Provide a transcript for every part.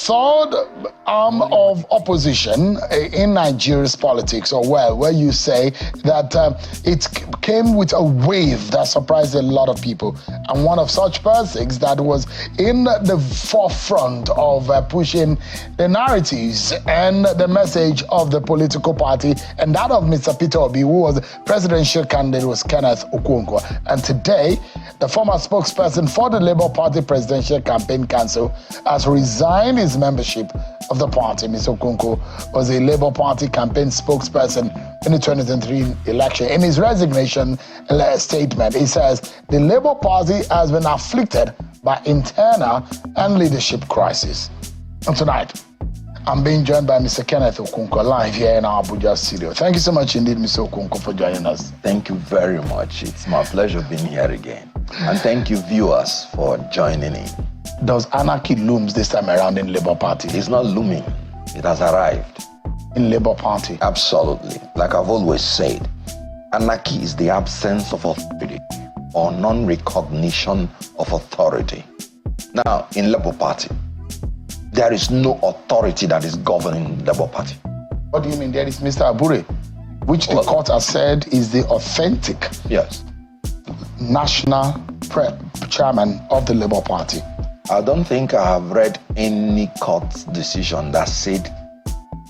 third arm of opposition in Nigeria's politics, or where you say that it came with a wave that surprised a lot of people. And one of such persons that was in the forefront of pushing the narratives and the message of the political party, and that of Mr. Peter Obi, who was presidential candidate, was Kenneth Okonkwo. And today, the former spokesperson for the Labour Party Presidential Campaign Council has resigned his membership of the party. Mr. Okonkwo was a Labour Party campaign spokesperson in the 2023 election. In his resignation statement, he says the Labour Party has been afflicted by internal and leadership crisis. And tonight, I'm being joined by Mr. Kenneth Okonkwo live here in our Abuja studio. Thank you so much indeed, Mr. Okonkwo, for joining us. Thank you very much. It's my pleasure being here again. And thank you, viewers, for joining in. Does anarchy looms this time around in Labour Party? It's not looming. It has arrived. In Labour Party? Absolutely. Like I've always said, anarchy is the absence of authority or non-recognition of authority. Now, in Labour Party, there is no authority that is governing the Labour Party. What do you mean? There is Mr. Abure, which the court has said is the authentic national chairman of the Labour Party. I don't think I have read any court decision that said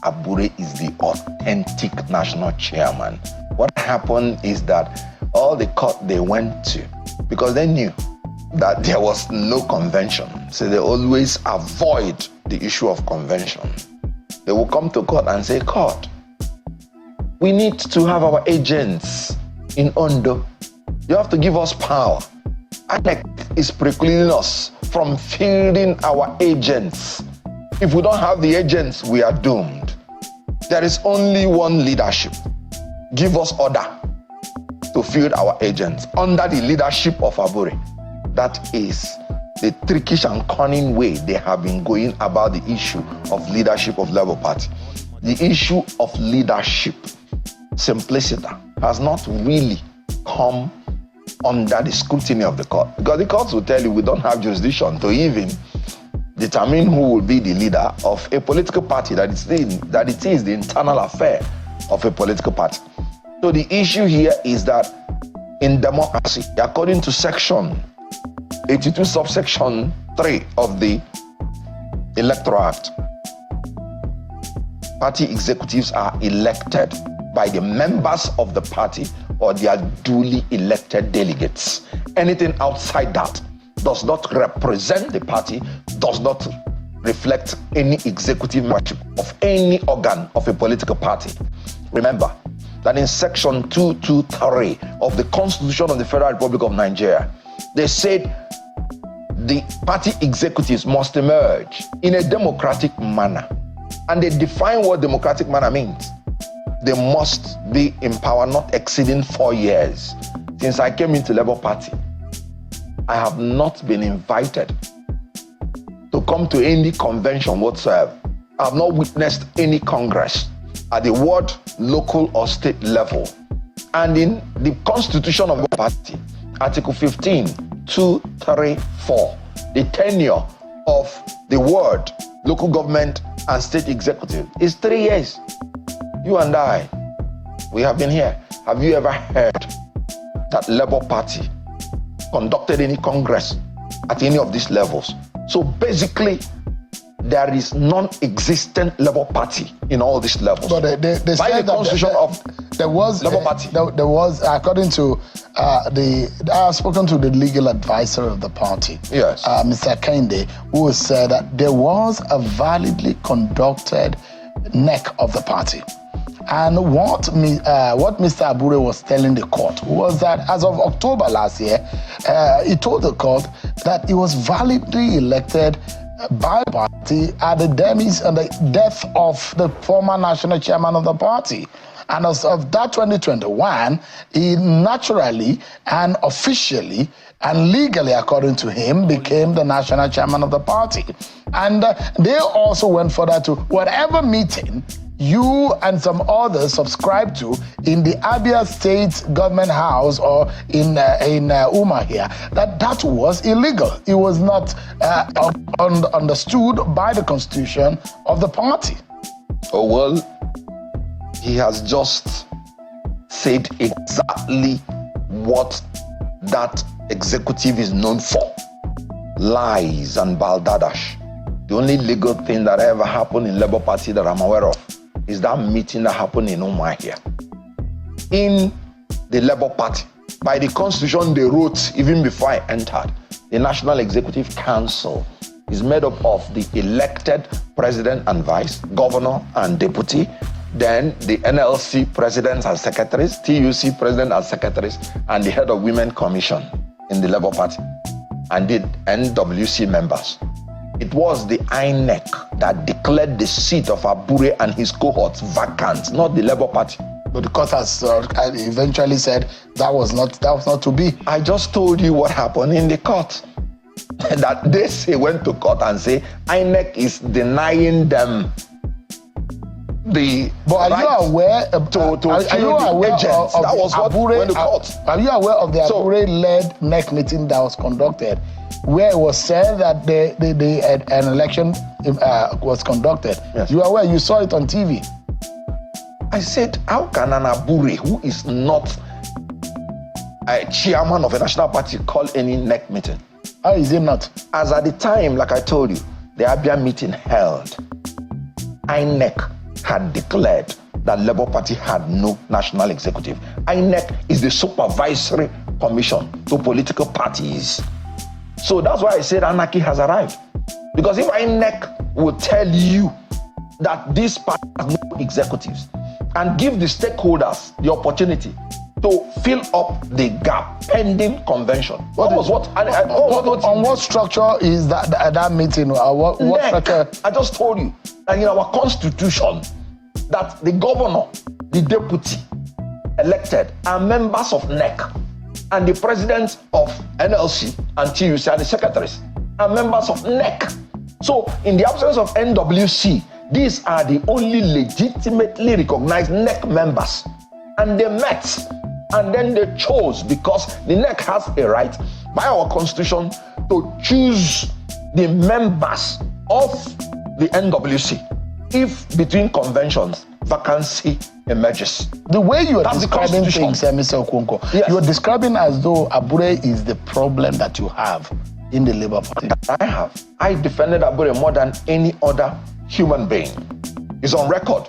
Abure is the authentic national chairman. What happened is that all the court they went to, because they knew that there was no convention, so they always avoid the issue of convention. They will come to court and say, court, we need to have our agents in Ondo. You have to give us power. INEC is precluding us from fielding our agents. If we don't have the agents, we are doomed. There is only one leadership. Give us order to field our agents under the leadership of Abure. That is the trickish and cunning way they have been going about the issue of leadership of Labour Party. The issue of leadership, simplicity, has not really come under the scrutiny of the court, because the courts will tell you we don't have jurisdiction to even determine who will be the leader of a political party, that it is the internal affair of a political party. So the issue here is that in democracy, according to section 82 subsection 3 of the Electoral Act, party executives are elected by the members of the party or their duly elected delegates. Anything outside that does not represent the party, does not reflect any executive membership of any organ of a political party. Remember that in section 223 of the Constitution of the Federal Republic of Nigeria, they said the party executives must emerge in a democratic manner. And they define what democratic manner means. They must be in power not exceeding 4 years. Since I came into Labour Party, I have not been invited to come to any convention whatsoever. I have not witnessed any congress at the ward, local or state level. And in the constitution of the party, Article 15, 2, 3, 4, the tenure of the ward, local government and state executive is 3 years. You and I, we have been here. Have you ever heard that Labour Party conducted any congress at any of these levels? So basically, there is non-existent Labour Party in all these levels. But they said that there was Labour Party. There was, according to I have spoken to the legal advisor of the party, yes, Mr. Kende, who said that there was a validly conducted neck of the party. And what Mr. Abure was telling the court was that as of October last year, he told the court that he was validly elected by the party at the demise and the death of the former national chairman of the party. And as of that 2021, he naturally and officially and legally, according to him, became the national chairman of the party. And they also went further to whatever meeting you and some others subscribed to in the Abia State Government House or in Umahia, that was illegal. It was not understood by the constitution of the party. Oh, well, he has just said exactly what that executive is known for. Lies and balderdash. The only legal thing that ever happened in Labour Party that I'm aware of is that meeting that happened in Umahia. In the Labour Party, by the constitution they wrote even before I entered, the National Executive Council is made up of the elected president and vice, governor and deputy, then the NLC presidents and secretaries, TUC president and secretaries, and the head of Women Commission in the Labour Party, and the NWC members. It was the INEC that declared the seat of Abure and his cohorts vacant, not the Labour Party. But the court has eventually said that was not to be. I just told you what happened in the court. That they went to court and say INEC is denying them the but are you aware are you aware agents? That was what went to court. Are you aware of the Abure-led NEC meeting that was conducted, where it was said that an election was conducted? Yes. You are aware? You saw it on TV. I said, how can an Abure who is not a chairman of a national party call any NEC meeting? How is it not? As at the time, like I told you, the Abia meeting held, INEC had declared that Labour Party had no national executive. INEC is the supervisory commission to political parties. So that's why I said anarchy has arrived. Because if INEC will tell you that this party has no executives and give the stakeholders the opportunity to fill up the gap pending convention. On what structure is that meeting? What structure? I just told you that in our constitution, that the governor, the deputy elected are members of NEC, and the president of NLC and TUC and the secretaries are members of NEC. So in the absence of NWC, these are the only legitimately recognized NEC members. And they met, and then they chose, because the NEC has a right by our constitution to choose the members of the NWC if between conventions vacancy emerges. The way you are describing things, Mr. Okonkwo, yes, you are describing as though Abure is the problem that you have in the Labour Party. I defended Abure more than any other human being. It's on record.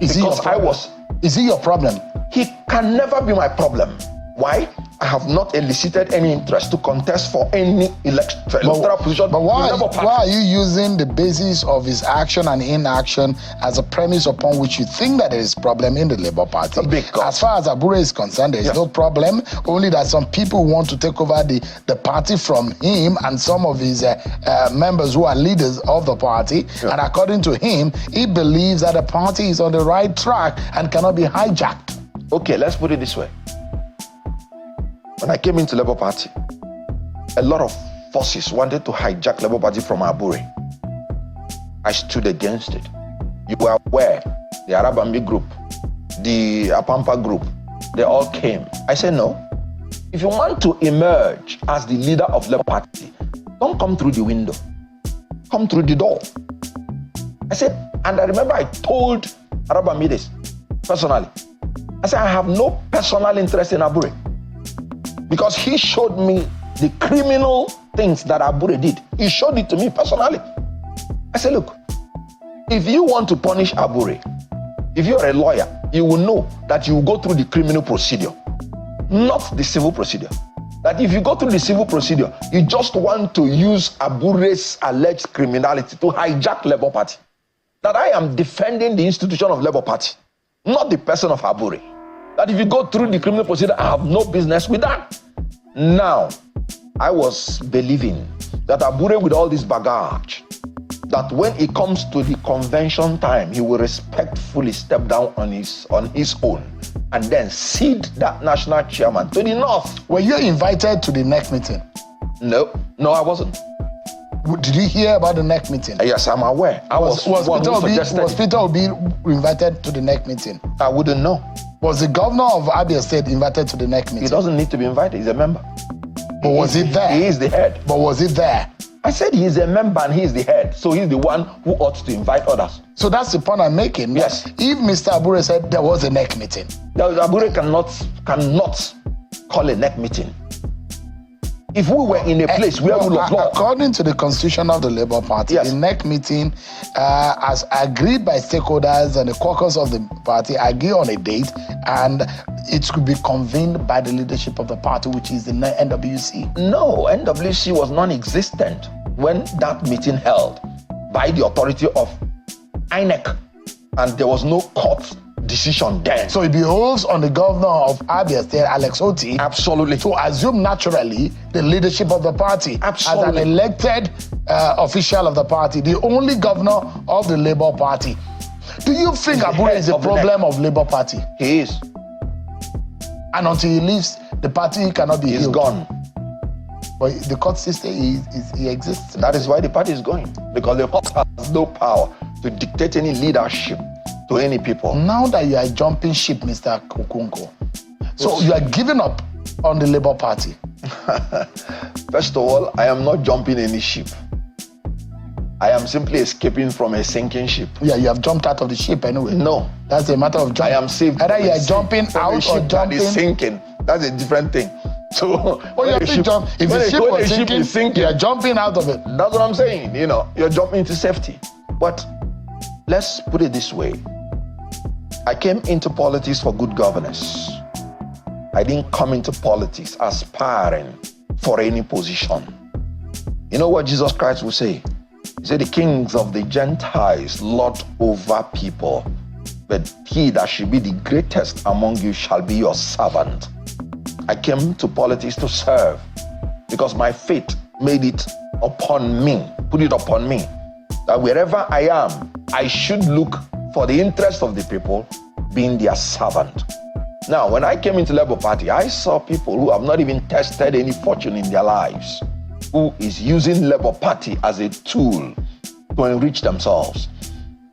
Is he your problem? He can never be my problem. Why? I have not elicited any interest to contest for any electoral position. But why are you using the basis of his action and inaction as a premise upon which you think that there is problem in the Labour Party? As far as Abure is concerned, there is no problem, only that some people want to take over the party from him and some of his members who are leaders of the party. Yeah. And according to him, he believes that the party is on the right track and cannot be hijacked. Okay, let's put it this way. When I came into Labour Party, a lot of forces wanted to hijack Labour Party from Abure. I stood against it. You were aware, the Arabambi group, the Apampa group, they all came. I said, no. If you want to emerge as the leader of Labour Party, don't come through the window. Come through the door. I said, and I remember I told Arabambi this personally. I said, I have no personal interest in Abure, because he showed me the criminal things that Abure did. He showed it to me personally. I said, look, if you want to punish Abure, if you're a lawyer, you will know that you will go through the criminal procedure, not the civil procedure. That if you go through the civil procedure, you just want to use Abure's alleged criminality to hijack Labour Party. That I am defending the institution of Labour Party, not the person of Abure. That if you go through the criminal procedure, I have no business with that. Now, I was believing that Abure, with all this baggage, that when it comes to the convention time, he will respectfully step down on his own and then cede that national chairman to the North. Were you invited to the next meeting? No, I wasn't. Did you hear about the NEC meeting? Yes, I'm aware. Was Peter Obi invited to the NEC meeting? I wouldn't know. Was the governor of Abia State invited to the NEC meeting? He doesn't need to be invited. He's a member. But was it there? He is the head. But was it there? I said he's a member and he's the head. So he's the one who ought to invite others. So that's the point I'm making. Yes. If Mr. Abure said there was a NEC meeting. Abure cannot call a NEC meeting. If we were in a place where rule of law... According to the constitution of the Labour Party, yes, the NEC meeting, as agreed by stakeholders and the caucus of the party, agree on a date, and it could be convened by the leadership of the party, which is the NWC. No, NWC was non-existent when that meeting held by the authority of INEC, and there was no court decision then. So it behoves on the governor of Abia State, Alex Oti, absolutely, to assume naturally the leadership of the party. Absolutely. As an elected official of the party, the only governor of the Labour Party. Do you think Abure is a problem of Labour Party? He is. And until he leaves, the party cannot be He's healed. gone. But the court system, he exists. That is why the party is going. Because the court has no power to dictate any leadership to any people. Now that you are jumping ship, Mr. Okonkwo, so you are giving up on the Labour Party. First of all, I am not jumping any ship. I am simply escaping from a sinking ship. Yeah, you have jumped out of the ship anyway. No. That's a matter of jumping. I am saved. Either you are jumping from out a ship or jumping. that is sinking. That's a different thing. So if the ship was sinking, you are jumping out of it. That's what I'm saying. You know, you're jumping into safety. But let's put it this way. I came into politics for good governance. I didn't come into politics aspiring for any position. You know what Jesus Christ will say? He said, the kings of the Gentiles lord over people, but he that should be the greatest among you shall be your servant. I came to politics to serve because my faith made it upon me, put it upon me, that wherever I am, I should look for the interest of the people, being their servant. Now, when I came into Labour Party, I saw people who have not even tested any fortune in their lives, who is using Labour Party as a tool to enrich themselves.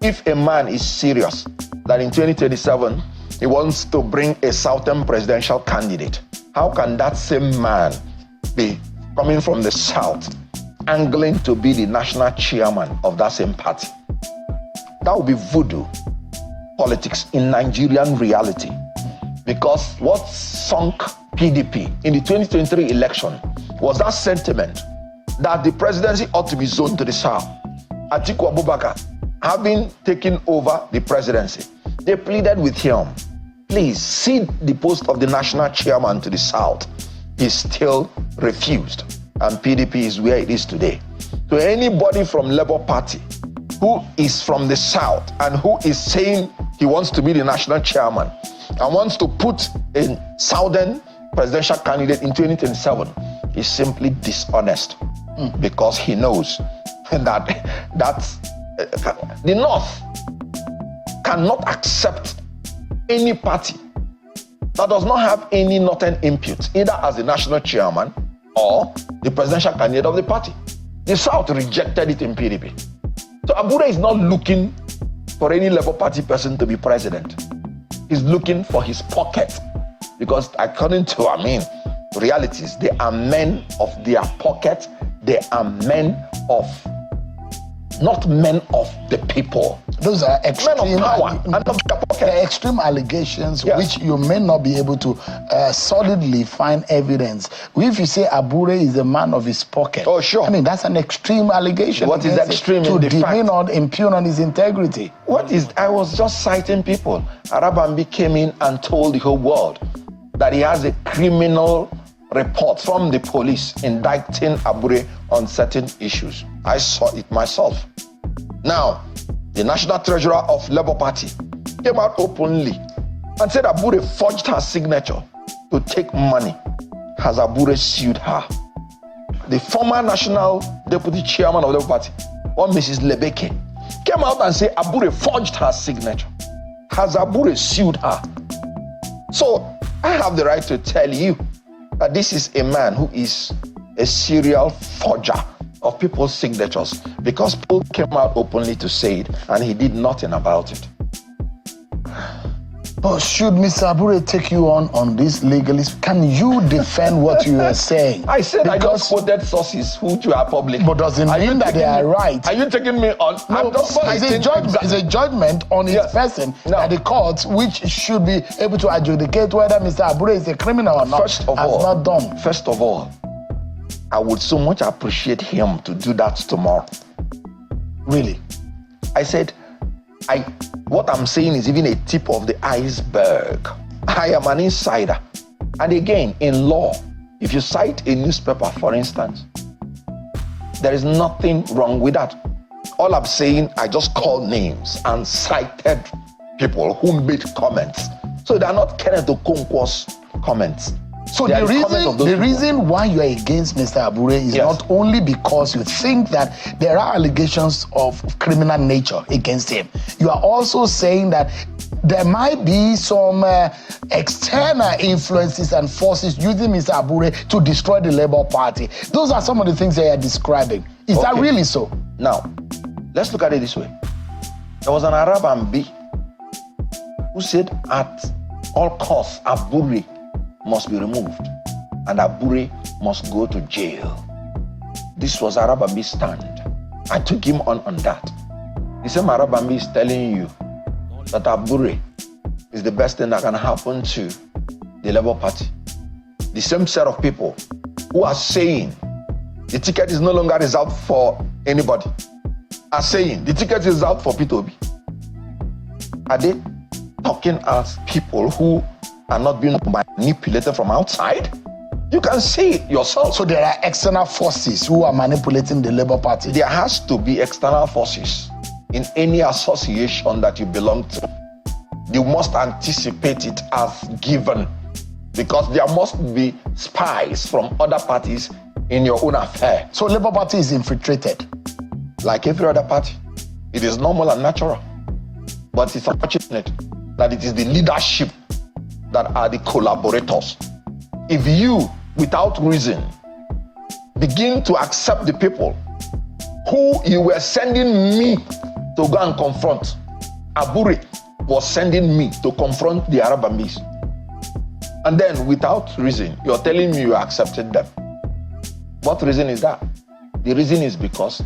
If a man is serious that in 2037 he wants to bring a Southern presidential candidate, how can that same man be coming from the South, angling to be the national chairman of that same party? That would be voodoo politics in Nigerian reality. Because what sunk PDP in the 2023 election was that sentiment that the presidency ought to be zoned to the South. Atiku Abubakar, having taken over the presidency, they pleaded with him, please cede the post of the national chairman to the South. He still refused, and PDP is where it is today. So anybody from Labour Party who is from the South and who is saying he wants to be the national chairman and wants to put a Southern presidential candidate in 2027 is simply dishonest, because he knows that the North cannot accept any party that does not have any northern input, either as the national chairman or the presidential candidate of the party. The South rejected it in PDP. So Abure is not looking for any Labour Party person to be president. He's looking for his pocket, because according to, realities, they are men of their pocket. They are men of, not men of the people. Those are extreme, men of power and of their pocket. Extreme allegations, yes, which you may not be able to solidly find evidence. If you say Abure is a man of his pocket, oh sure, that's an extreme allegation. What is extreme to in the demean or impugn on his integrity? I was just citing people. Arabambi came in and told the whole world that he has a criminal report from the police indicting Abure on certain issues. I saw it myself. Now, the National Treasurer of Labour Party came out openly and said Abure forged her signature to take money. Has Abure sued her? The former National Deputy Chairman of the Labour Party, one Mrs. Lebeke, came out and said Abure forged her signature. Has Abure sued her? So I have the right to tell you that this is a man who is a serial forger of people's signatures because Paul came out openly to say it and he did nothing about it. But should Mr. Abure take you on this legally? Can you defend what you are saying? I said I just quoted sources which are public. But doesn't mean that they are right. Are you taking me on? No, it's a judgment on his person that the court, which should be able to adjudicate whether Mr. Abure is a criminal or not, has not done. First of all, I would so much appreciate him to do that tomorrow. Really? I said, what I'm saying is even a tip of the iceberg. I am an insider. And again, in law, if you cite a newspaper, for instance, there is nothing wrong with that. All I'm saying, I just called names and cited people who made comments. So they are not Kenneth Okonkwo's comments. So the reason why you are against Mr. Abure is not only because you think that there are allegations of criminal nature against him. You are also saying that there might be some external influences and forces using Mr. Abure to destroy the Labour Party. Those are some of the things that you are describing. Is that really so? Now, let's look at it this way. There was an Arab B who said at all costs, Abure must be removed and Abure must go to jail. This was Arababi's stand. I took him on that. The same Arababi is telling you that Abure is the best thing that can happen to the Labour Party. The same set of people who are saying the ticket is no longer reserved for anybody are saying the ticket is reserved for P2B. Are they talking as people who are not being manipulated from outside? You can see it yourself. So there are external forces who are manipulating the Labour Party. There has to be external forces in any association that you belong to. You must anticipate it as given because there must be spies from other parties in your own affair. So Labour Party is infiltrated? Like every other party. It is normal and natural. But it's unfortunate that it is the leadership that are the collaborators. If you, without reason, begin to accept the people who you were sending me to go and confront, Abure was sending me to confront the Arab armies. And then, without reason, you're telling me you accepted them. What reason is that? The reason is because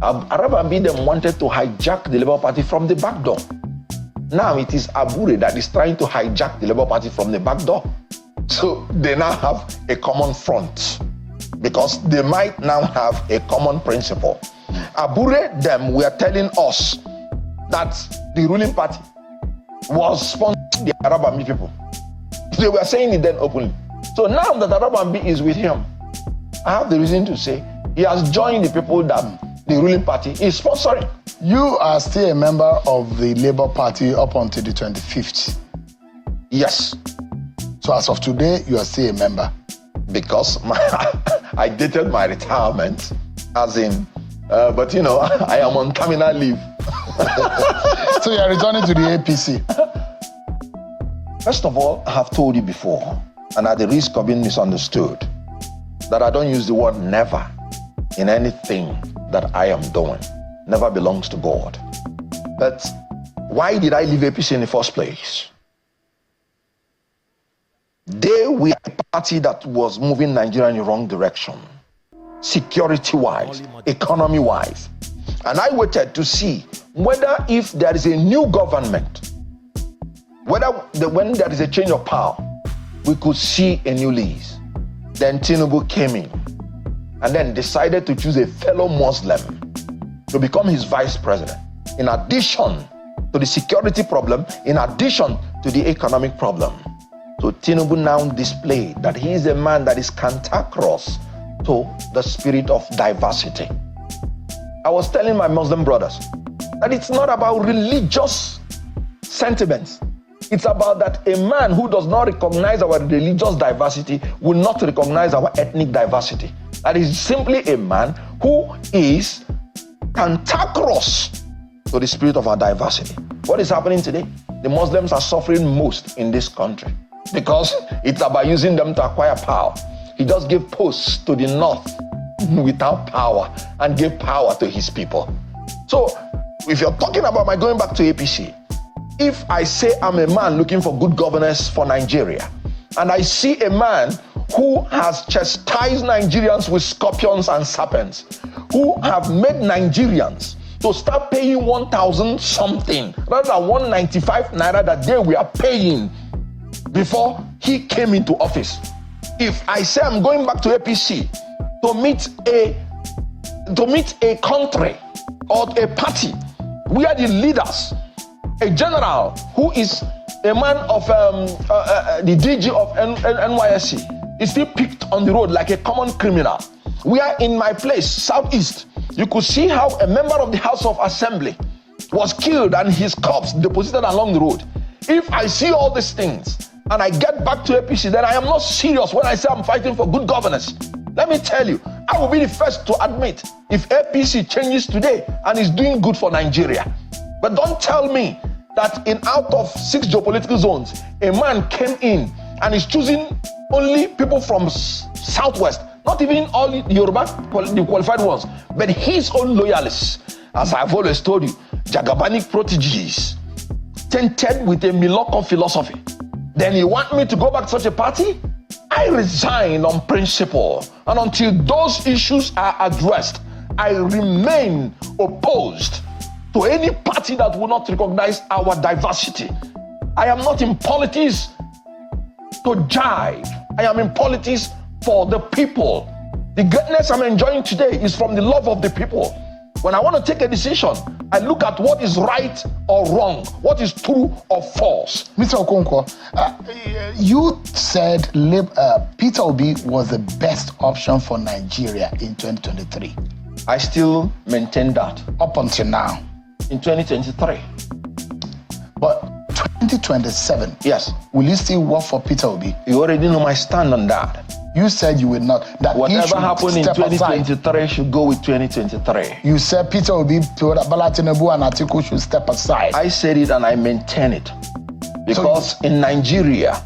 Arab army them wanted to hijack the Labour Party from the back door. Now it is Abure that is trying to hijack the Labour Party from the back door. So they now have a common front because they might now have a common principle. Abure them were telling us that the ruling party was sponsoring the Arab army people. They were saying it then openly. So now that Arab army is with him, I have the reason to say he has joined the people that the ruling party is sponsoring. You are still a member of the Labour Party up until the 25th. Yes. So as of today, you are still a member? Because I dated my retirement, as in, but you know, I am on terminal leave. So you are returning to the APC? First of all, I have told you before, and at the risk of being misunderstood, that I don't use the word never in anything that I am doing. Never belongs to God. But why did I leave APC in the first place? They were a party that was moving Nigeria in the wrong direction, security-wise, economy-wise. And I waited to see whether if there is a new government, when there is a change of power, we could see a new lease. Then Tinubu came in and then decided to choose a fellow Muslim to become his vice president. In addition to the security problem, in addition to the economic problem. So Tinubu now displayed that he is a man that is cantankerous to the spirit of diversity. I was telling my Muslim brothers that it's not about religious sentiments. It's about that a man who does not recognize our religious diversity will not recognize our ethnic diversity. That is simply a man who is cantankerous to the spirit of our diversity. What is happening today? The Muslims are suffering most in this country because it's about using them to acquire power. He just gave posts to the north without power and gave power to his people. So if you're talking about my going back to APC, if I say I'm a man looking for good governance for Nigeria, and I see a man who has chastised Nigerians with scorpions and serpents, who have made Nigerians to start paying 1,000 something rather than 195 naira that they were paying before he came into office. If I say I'm going back to APC to meet a country or a party where the leaders, a general who is a man of the DG of NYSC, is still picked on the road like a common criminal. We are in my place, Southeast. You could see how a member of the House of Assembly was killed and his corpse deposited along the road. If I see all these things and I get back to APC, then I am not serious when I say I'm fighting for good governance. Let me tell you, I will be the first to admit if APC changes today and is doing good for Nigeria. But don't tell me that out of 6 geopolitical zones, a man came in and is choosing only people from Southwest, not even all the Yoruba, the qualified ones, but his own loyalists. As I've always told you, Jagabanic proteges, tainted with a Miloko philosophy. Then you want me to go back to such a party? I resign on principle, and until those issues are addressed, I remain opposed to any party that will not recognize our diversity. I am not in politics to jive. I am in politics for the people. The greatness I'm enjoying today is from the love of the people. When I want to take a decision, I look at what is right or wrong, what is true or false. Mr. Okonkwo, you said Peter Obi was the best option for Nigeria in 2023. I still maintain that. Up until now. In 2023. But 2027, yes. Will you still work for Peter Obi? You already know my stand on that. You said you will not. That whatever happened in 2023 aside. Should go with 2023. You said Peter Obi, Bola Tinubu and Atiku should step aside. I said it and I maintain it. Because in Nigeria,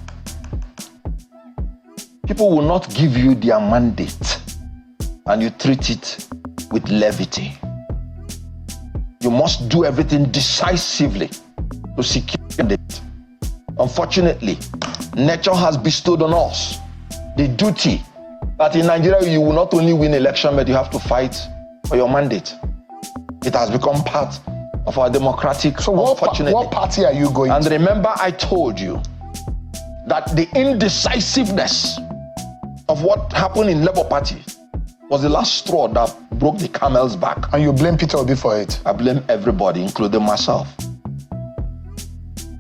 people will not give you their mandate and you treat it with levity. You must do everything decisively to secure it. Unfortunately, nature has bestowed on us the duty that in Nigeria you will not only win election, but you have to fight for your mandate. It has become part of our democratic. So what party are you going to? And remember, I told you that the indecisiveness of what happened in Labour Party was the last straw that broke the camel's back. And you blame Peter Obi for it? I blame everybody, including myself.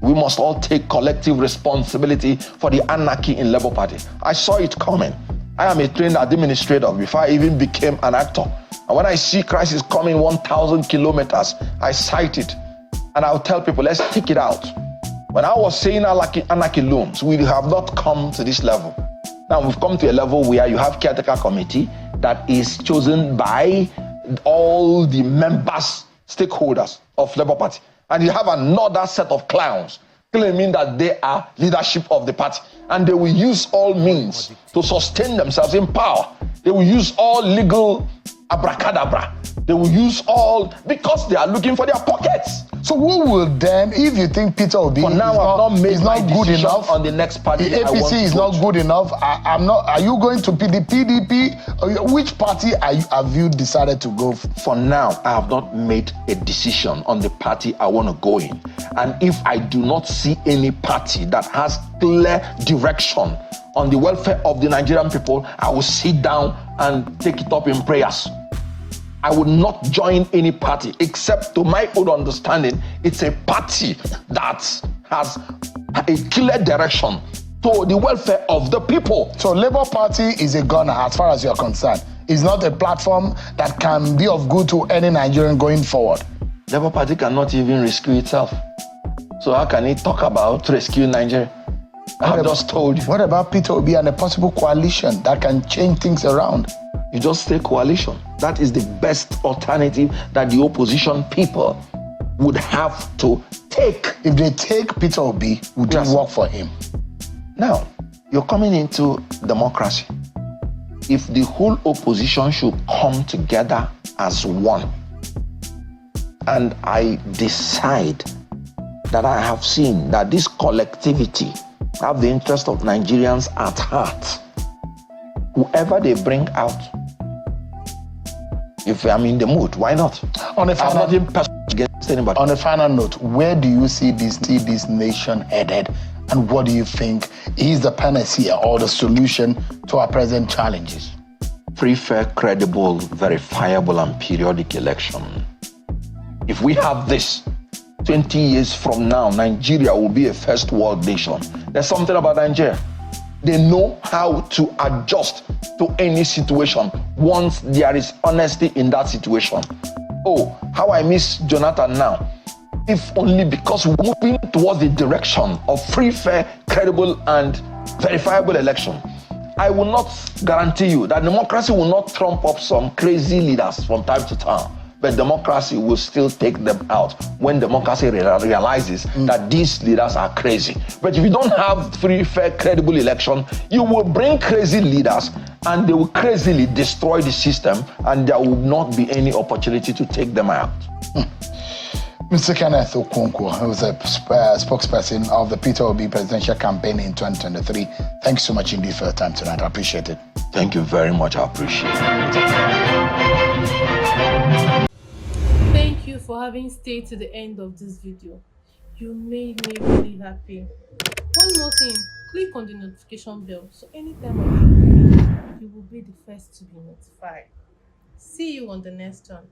We must all take collective responsibility for the anarchy in Labour Party. I saw it coming. I am a trained administrator before I even became an actor. And when I see crisis coming 1,000 kilometers, I cite it. And I'll tell people, let's take it out. When I was saying anarchy looms, we have not come to this level. Now we've come to a level where you have caretaker committee that is chosen by all the members, stakeholders of Labour Party. And you have another set of clowns claiming that they are leadership of the party. And they will use all means to sustain themselves in power. They will use all legal abracadabra. They will use all, because they are looking for their pockets. So who will then, if you think Peter Obi for now, is not good enough on the next party, the APC is not good enough, I'm not. Are you going to the PDP? Or which party have you decided to go for? For now, I have not made a decision on the party I want to go in. And if I do not see any party that has clear direction on the welfare of the Nigerian people, I will sit down and take it up in prayers. I would not join any party except, to my own understanding, it's a party that has a clear direction to the welfare of the people. So Labour Party is a gunner as far as you're concerned. It's not a platform that can be of good to any Nigerian going forward. Labour Party cannot even rescue itself. So how can it talk about rescuing Nigeria? I've just told you. What about Peter Obi and a possible coalition that can change things around? You just say coalition. That is the best alternative that the opposition people would have to take. If they take Peter Obi, would you work for him? Now, you're coming into democracy. if the whole opposition should come together as one, and I decide that I have seen that this collectivity have the interest of Nigerians at heart, whoever they bring out, if I'm in the mood, why not? On a final, I'm not personal against anybody. On a final note, where do you see this nation headed, and what do you think is the panacea or the solution to our present challenges? Free, fair, credible, verifiable, and periodic election. If we have this, 20 years from now, Nigeria will be a first world nation. There's something about Nigeria. They know how to adjust to any situation once there is honesty in that situation. Oh, how I miss Jonathan now. If only because we're moving towards the direction of free, fair, credible, and verifiable election. I will not guarantee you that democracy will not trump up some crazy leaders from time to time, but democracy will still take them out when democracy realizes that these leaders are crazy. But if you don't have free, fair, credible election, you will bring crazy leaders and they will crazily destroy the system, and there will not be any opportunity to take them out. Mr. Kenneth Okonkwo, who is a spokesperson of the Peter Obi presidential campaign in 2023, thanks so much indeed for your time tonight. I appreciate it. Thank you very much. I appreciate it. Thank you for having stayed to the end of this video. You made me really happy. One more thing, click on the notification bell so anytime I do video, you will be the first to be notified. See you on the next one.